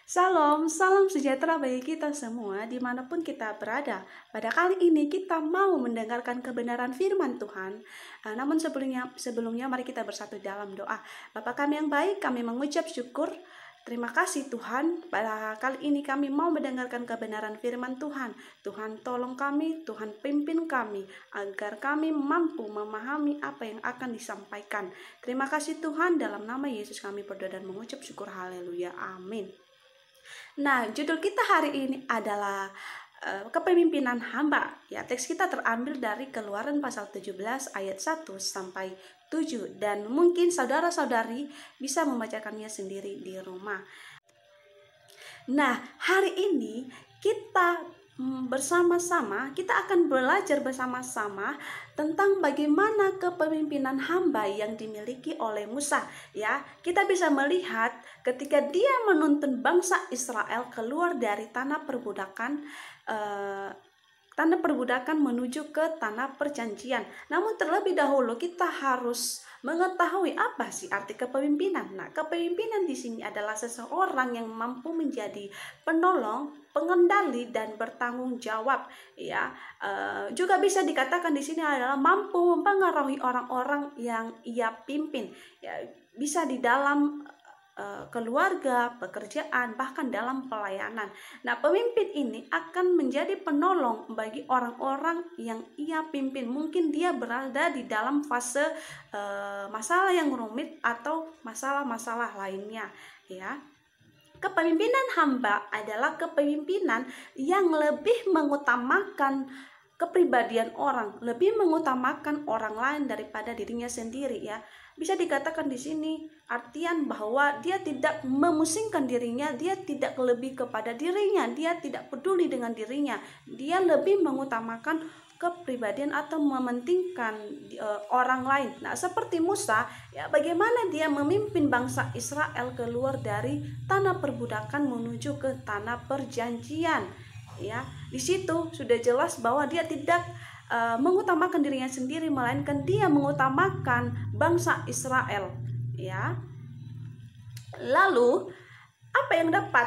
Salam, salam sejahtera bagi kita semua dimanapun kita berada. Pada kali ini kita mau mendengarkan kebenaran firman Tuhan. Namun sebelumnya mari kita bersatu dalam doa. Bapa kami yang baik, kami mengucap syukur. Terima kasih Tuhan, pada kali ini kami mau mendengarkan kebenaran firman Tuhan. Tuhan tolong kami, Tuhan pimpin kami, agar kami mampu memahami apa yang akan disampaikan. Terima kasih Tuhan, dalam nama Yesus kami berdoa dan mengucap syukur, haleluya, amin. Nah, judul kita hari ini adalah kepemimpinan hamba. Ya, teks kita terambil dari Keluaran pasal 17 ayat 1 sampai 7 dan mungkin saudara-saudari bisa membacakannya sendiri di rumah. Nah, hari ini kita kita akan belajar bersama-sama tentang bagaimana kepemimpinan hamba yang dimiliki oleh Musa. Ya, kita bisa melihat ketika dia menuntun bangsa Israel keluar dari tanah perbudakan menuju ke tanah perjanjian. Namun terlebih dahulu kita harus mengetahui apa sih arti kepemimpinan. Nah, kepemimpinan di sini adalah seseorang yang mampu menjadi penolong, pengendali dan bertanggung jawab. Ya, juga bisa dikatakan di sini adalah mampu mempengaruhi orang-orang yang ia pimpin. Ya, bisa di dalam keluarga, pekerjaan, bahkan dalam pelayanan. Nah, pemimpin ini akan menjadi penolong bagi orang-orang yang ia pimpin. Mungkin dia berada di dalam fase masalah yang rumit atau masalah-masalah lainnya, ya. Kepemimpinan hamba adalah kepemimpinan yang lebih mengutamakan kepribadian orang, lebih mengutamakan orang lain daripada dirinya sendiri, ya. Bisa dikatakan di sini artian bahwa dia tidak memusingkan dirinya, dia tidak lebih kepada dirinya, dia tidak peduli dengan dirinya, dia lebih mengutamakan kepribadian atau mementingkan orang lain. Nah, seperti Musa, ya, bagaimana dia memimpin bangsa Israel keluar dari tanah perbudakan menuju ke tanah perjanjian. Ya, di situ sudah jelas bahwa dia tidak mengutamakan dirinya sendiri, melainkan dia mengutamakan bangsa Israel, ya. Lalu apa yang dapat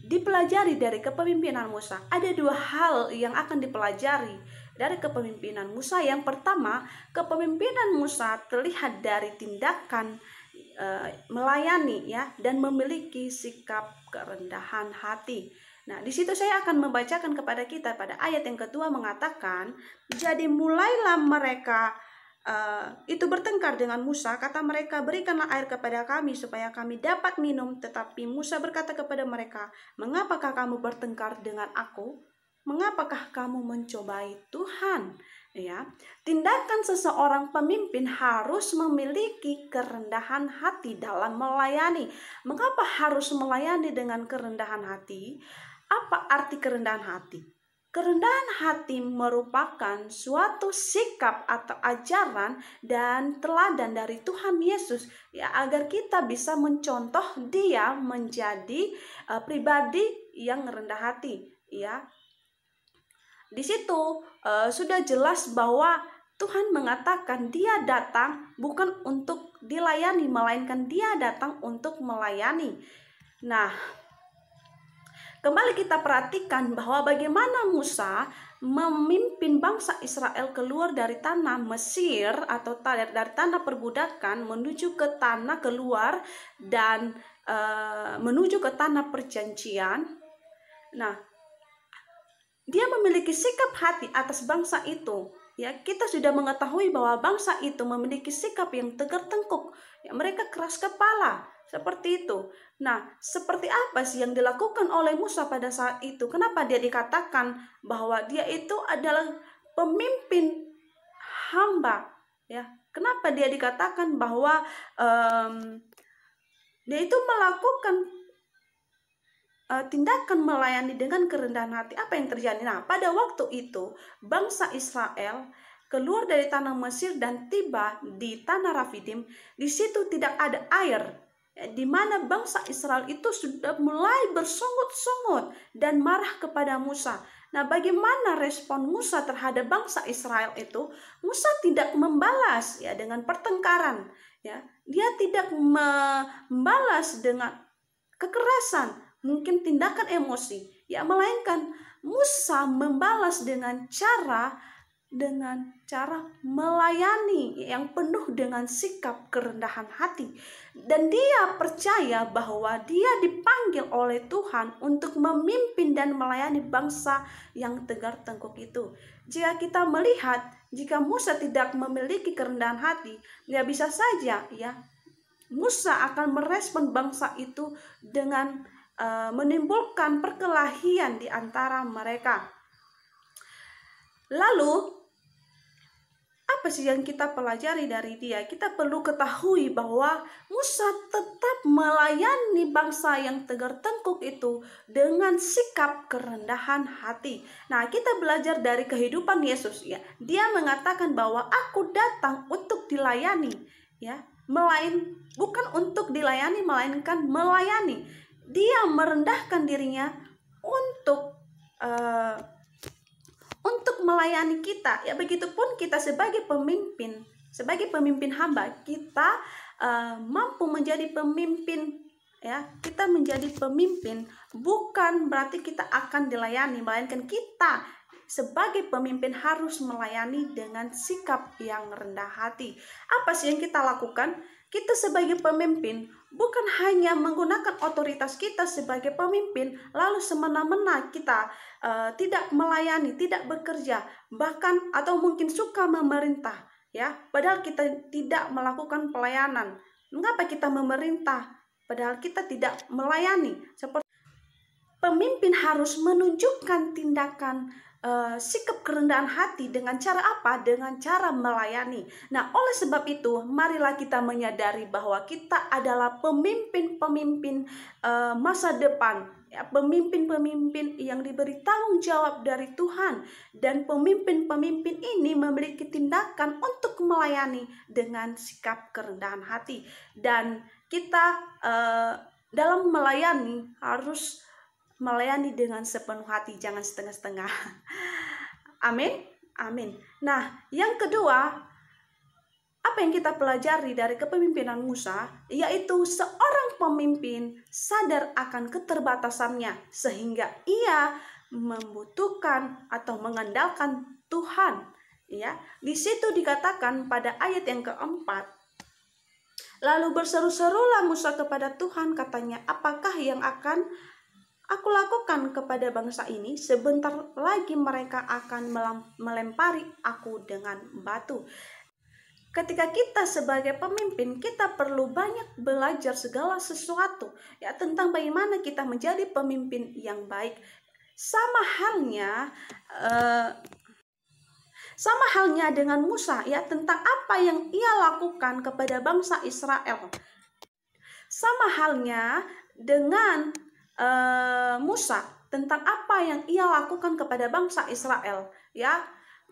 dipelajari dari kepemimpinan Musa? Ada dua hal yang akan dipelajari dari kepemimpinan Musa. Yang pertama, kepemimpinan Musa terlihat dari tindakan melayani, ya, dan memiliki sikap kerendahan hati. Nah, di situ saya akan membacakan kepada kita pada ayat yang kedua mengatakan, jadi mulailah mereka itu bertengkar dengan Musa, kata mereka, berikanlah air kepada kami supaya kami dapat minum. Tetapi Musa berkata kepada mereka, mengapakah kamu bertengkar dengan aku? Mengapakah kamu mencobai Tuhan? Ya, tindakan seseorang pemimpin harus memiliki kerendahan hati dalam melayani. Mengapa harus melayani dengan kerendahan hati? Apa arti kerendahan hati? Kerendahan hati merupakan suatu sikap atau ajaran dan teladan dari Tuhan Yesus, ya, agar kita bisa mencontoh dia menjadi pribadi yang rendah hati, ya. Di situ sudah jelas bahwa Tuhan mengatakan dia datang bukan untuk dilayani, melainkan dia datang untuk melayani. Nah, kembali kita perhatikan bahwa bagaimana Musa memimpin bangsa Israel keluar dari tanah Mesir atau dari tanah perbudakan menuju ke tanah keluar dan menuju ke tanah perjanjian. Nah, dia memiliki sikap hati atas bangsa itu. Ya, kita sudah mengetahui bahwa bangsa itu memiliki sikap yang tegar tengkuk. Ya, mereka keras kepala. Seperti itu. Nah, seperti apa sih yang dilakukan oleh Musa pada saat itu? Kenapa dia dikatakan bahwa dia itu adalah pemimpin hamba? Ya, kenapa dia dikatakan bahwa dia itu melakukan tindakan melayani dengan kerendahan hati? Apa yang terjadi? Nah, pada waktu itu bangsa Israel keluar dari tanah Mesir dan tiba di tanah Rafidim. Di situ tidak ada air, di mana bangsa Israel itu sudah mulai bersungut-sungut dan marah kepada Musa. Nah, bagaimana respon Musa terhadap bangsa Israel itu? Musa tidak membalas, ya, dengan pertengkaran, ya. Dia tidak membalas dengan kekerasan, mungkin tindakan emosi, ya, melainkan Musa membalas dengan cara melayani yang penuh dengan sikap kerendahan hati. Dan dia percaya bahwa dia dipanggil oleh Tuhan untuk memimpin dan melayani bangsa yang tegar tengkuk itu. Jika kita melihat, jika Musa tidak memiliki kerendahan hati, ya bisa saja ya Musa akan merespon bangsa itu dengan menimbulkan perkelahian di antara mereka. Lalu apa sih yang kita pelajari dari dia? Kita perlu ketahui bahwa Musa tetap melayani bangsa yang tegar tengkuk itu dengan sikap kerendahan hati. Nah, kita belajar dari kehidupan Yesus ya. Dia mengatakan bahwa aku datang untuk dilayani, ya. Bukan untuk dilayani, melainkan melayani. Dia merendahkan dirinya untuk melayani kita, ya. Begitupun kita sebagai pemimpin hamba, kita mampu menjadi pemimpin, ya. Kita menjadi pemimpin bukan berarti kita akan dilayani, melainkan kita sebagai pemimpin harus melayani dengan sikap yang rendah hati. Apa sih yang kita lakukan? Kita sebagai pemimpin bukan hanya menggunakan otoritas kita sebagai pemimpin lalu semena-mena kita tidak melayani, tidak bekerja, bahkan atau mungkin suka memerintah, ya. Padahal kita tidak melakukan pelayanan. Mengapa kita memerintah padahal kita tidak melayani? Seperti pemimpin harus menunjukkan tindakan sikap kerendahan hati dengan cara apa? Dengan cara melayani. Nah, oleh sebab itu, marilah kita menyadari bahwa kita adalah pemimpin-pemimpin masa depan, ya, pemimpin-pemimpin yang diberi tanggung jawab dari Tuhan, dan pemimpin-pemimpin ini memiliki tindakan untuk melayani dengan sikap kerendahan hati. Dan kita dalam melayani harus melayani dengan sepenuh hati, jangan setengah-setengah. Amin, amin. Nah, yang kedua, apa yang kita pelajari dari kepemimpinan Musa, yaitu seorang pemimpin sadar akan keterbatasannya, sehingga ia membutuhkan atau mengandalkan Tuhan. Ya, di situ dikatakan pada ayat yang keempat, lalu berseru-serulah Musa kepada Tuhan, katanya, apakah yang akan aku lakukan kepada bangsa ini? Sebentar lagi mereka akan melempari aku dengan batu. Ketika kita sebagai pemimpin, kita perlu banyak belajar segala sesuatu, ya, tentang bagaimana kita menjadi pemimpin yang baik. Sama halnya dengan Musa, ya, tentang apa yang ia lakukan kepada bangsa Israel. Sama halnya dengan Musa tentang apa yang ia lakukan kepada bangsa Israel, ya.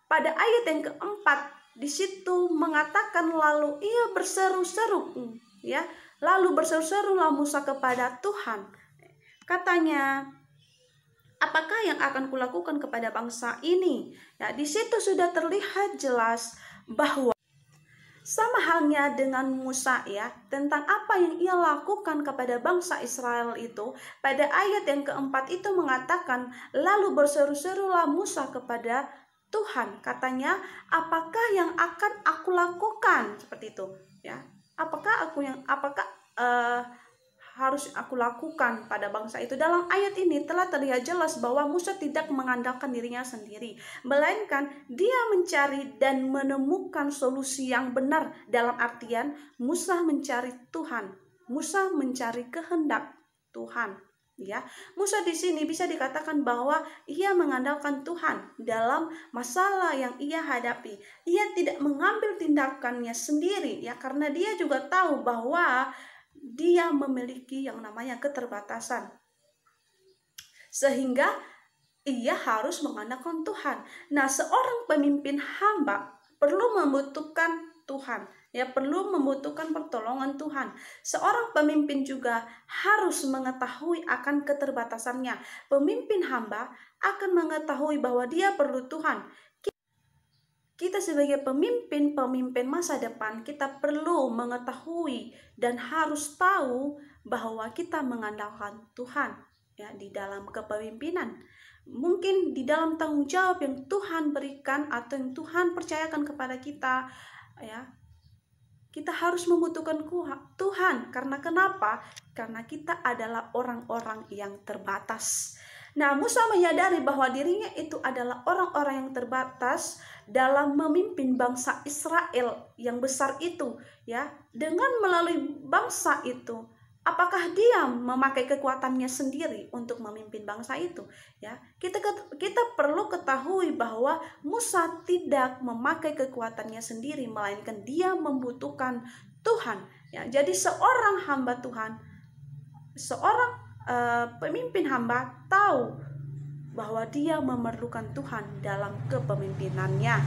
Pada ayat yang keempat di situ mengatakan lalu ia berseru-seru, ya. Lalu berseru-serulah Musa kepada Tuhan. Katanya, apakah yang akan kulakukan kepada bangsa ini? Ya, di situ sudah terlihat jelas bahwa sama halnya dengan Musa, ya, tentang apa yang ia lakukan kepada bangsa Israel itu. Pada ayat yang keempat itu mengatakan, lalu berseru-serulah Musa kepada Tuhan. Katanya, apakah yang akan aku lakukan? Seperti itu, ya. Apakah harus aku lakukan pada bangsa itu? Dalam ayat ini telah terlihat jelas bahwa Musa tidak mengandalkan dirinya sendiri, melainkan dia mencari dan menemukan solusi yang benar. Dalam artian Musa mencari Tuhan, Musa mencari kehendak Tuhan, ya. Musa di sini bisa dikatakan bahwa ia mengandalkan Tuhan dalam masalah yang ia hadapi. Ia tidak mengambil tindakannya sendiri, ya, karena dia juga tahu bahwa dia memiliki yang namanya keterbatasan, sehingga ia harus mengandalkan Tuhan. Nah, seorang pemimpin hamba perlu membutuhkan Tuhan, ya, perlu membutuhkan pertolongan Tuhan. Seorang pemimpin juga harus mengetahui akan keterbatasannya. Pemimpin hamba akan mengetahui bahwa dia perlu Tuhan. Kita sebagai pemimpin masa depan, kita perlu mengetahui dan harus tahu bahwa kita mengandalkan Tuhan. ya di dalam kepemimpinan. Mungkin di dalam tanggung jawab yang Tuhan berikan atau yang Tuhan percayakan kepada kita, ya kita harus membutuhkan Tuhan. Karena kenapa? Karena kita adalah orang-orang yang terbatas. Nah, Musa menyadari bahwa dirinya itu adalah orang-orang yang terbatas dalam memimpin bangsa Israel yang besar itu, ya. Dengan melalui bangsa itu, apakah dia memakai kekuatannya sendiri untuk memimpin bangsa itu? Ya, kita perlu ketahui bahwa Musa tidak memakai kekuatannya sendiri, melainkan dia membutuhkan Tuhan. Ya, jadi seorang hamba Tuhan, seorang pemimpin hamba tahu bahwa dia memerlukan Tuhan dalam kepemimpinannya.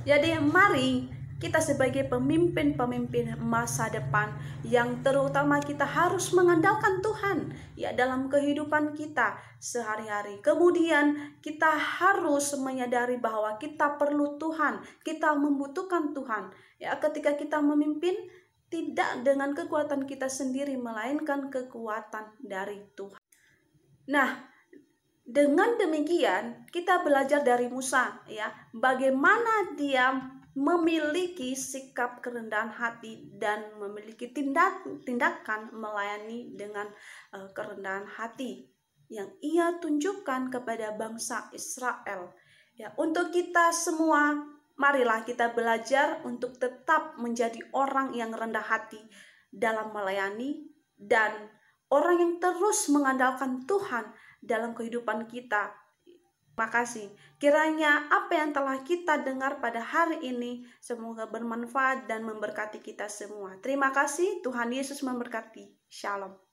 Jadi mari kita sebagai pemimpin-pemimpin masa depan yang terutama kita harus mengandalkan Tuhan ya dalam kehidupan kita sehari-hari. Kemudian kita harus menyadari bahwa kita perlu Tuhan, kita membutuhkan Tuhan. Ya, ketika kita memimpin tidak dengan kekuatan kita sendiri melainkan kekuatan dari Tuhan. Nah, dengan demikian kita belajar dari Musa ya, bagaimana dia memiliki sikap kerendahan hati dan memiliki tindakan melayani dengan kerendahan hati yang ia tunjukkan kepada bangsa Israel. Ya, untuk kita semua, marilah kita belajar untuk tetap menjadi orang yang rendah hati dalam melayani dan orang yang terus mengandalkan Tuhan dalam kehidupan kita. Makasih. Kiranya apa yang telah kita dengar pada hari ini semoga bermanfaat dan memberkati kita semua. Terima kasih. Tuhan Yesus memberkati. Shalom.